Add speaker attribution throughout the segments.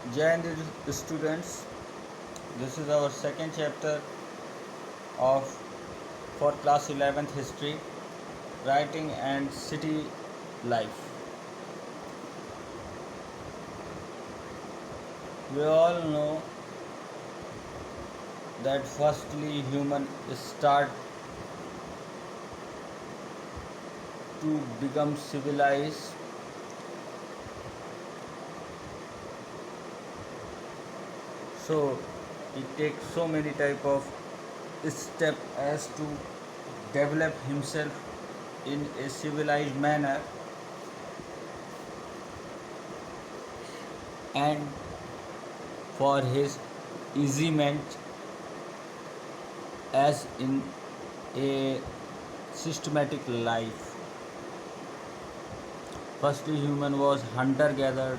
Speaker 1: Jai Hind students, this is our second chapter of for class 11th history, writing and city life. We all know that firstly human start to become civilized. So it takes so many type of step as to develop himself in a civilized manner, and for his easement as in a systematic life. Firstly human was hunter gatherer,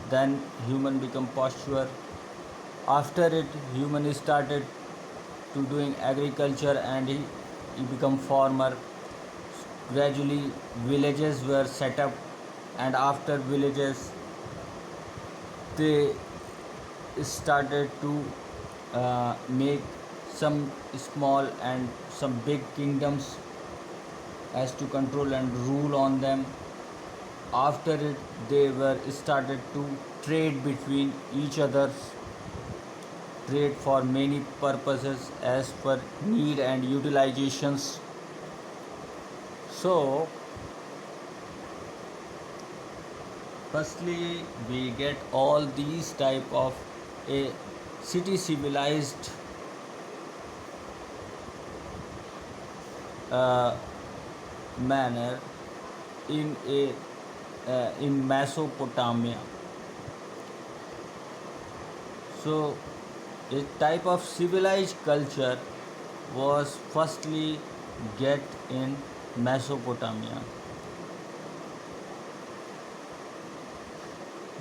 Speaker 1: then human become posture. After it human started to doing agriculture and he become farmer. Gradually villages were set up, and after villages they started to make some small and some big kingdoms as to control and rule on them. After it they were started to trade between each others, trade for many purposes as per need and utilizations. So firstly we get all these type of a city civilized uh, manner in a in Mesopotamia. So a type of civilized culture was firstly get in Mesopotamia.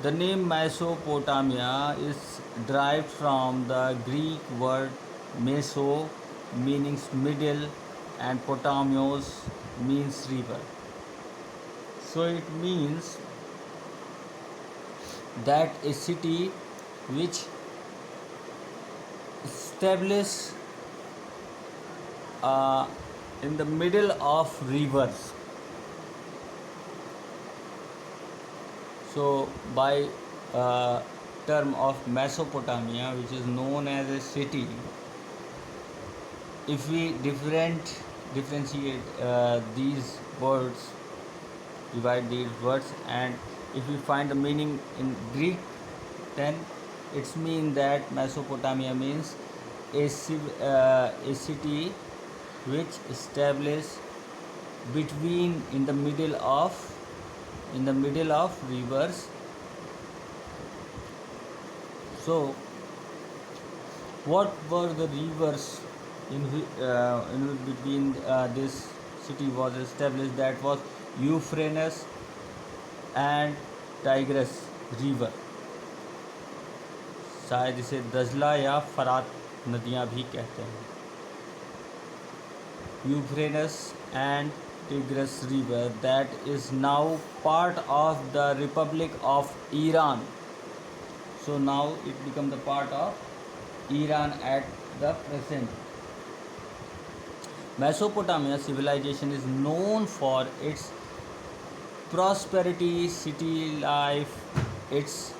Speaker 1: The name Mesopotamia is derived from the Greek word meso, meaning middle, and potamios means river. So it means that a city which established uh, in the middle of rivers. So by uh, term of Mesopotamia, which is known as a city, if we differentiate these words, divide these words, and if we find the meaning in Greek, then it's mean that Mesopotamia means a city which established between in the middle of rivers. So what were the rivers in between this city was established? That was Euphrates and Tigris river. शायद इसे दजला या फरात नदियाँ भी कहते हैं. Euphrates and Tigris river that is now part of the Republic of Iran. So now it become the part of Iran at the present. Mesopotamia civilization is known for its prosperity, city life, its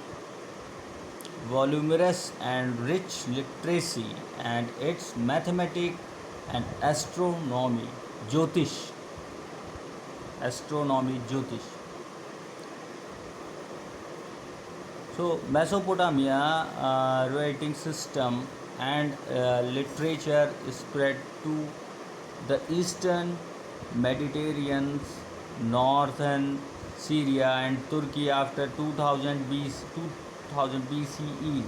Speaker 1: voluminous and rich literacy, and its mathematics and astronomy, Jyotish. Astronomy, Jyotish. So Mesopotamia writing system and literature spread to the eastern Mediterranean, northern Syria and Turkey after 2000 BCE,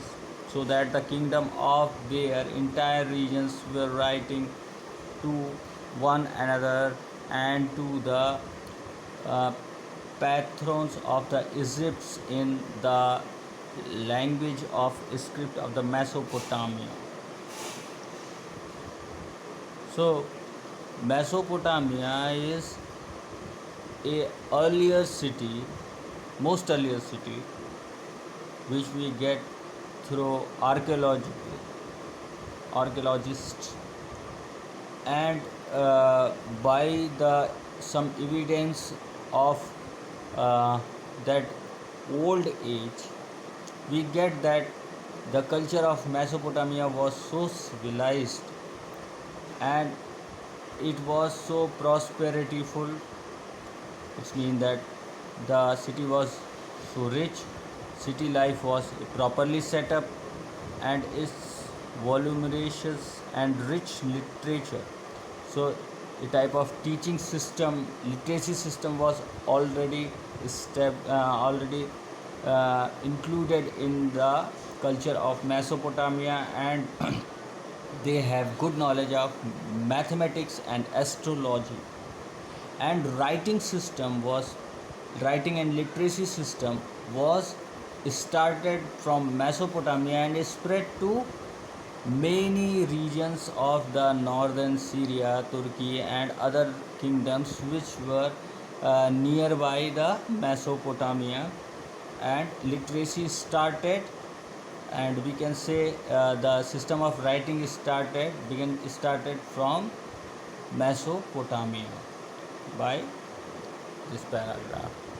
Speaker 1: so that the kingdom of their entire regions were writing to one another and to the uh, patrons of the Egypts in the language of script of the Mesopotamia. So Mesopotamia is a earlier city, most earlier city, which we get through archaeologists, and by the some evidence of uh, that old age, we get that the culture of Mesopotamia was so civilized, and it was so prosperityful. It means that the city was so rich, city life was properly set up, and its voluminous and rich literature. So, a type of teaching system, literacy system was already included in the culture of Mesopotamia, and they have good knowledge of mathematics and astrology. And writing and literacy system was started from Mesopotamia and spread to many regions of the northern Syria, Turkey, and other kingdoms which were nearby the Mesopotamia. And literacy started, and we can say the system of writing started from Mesopotamia by this paragraph.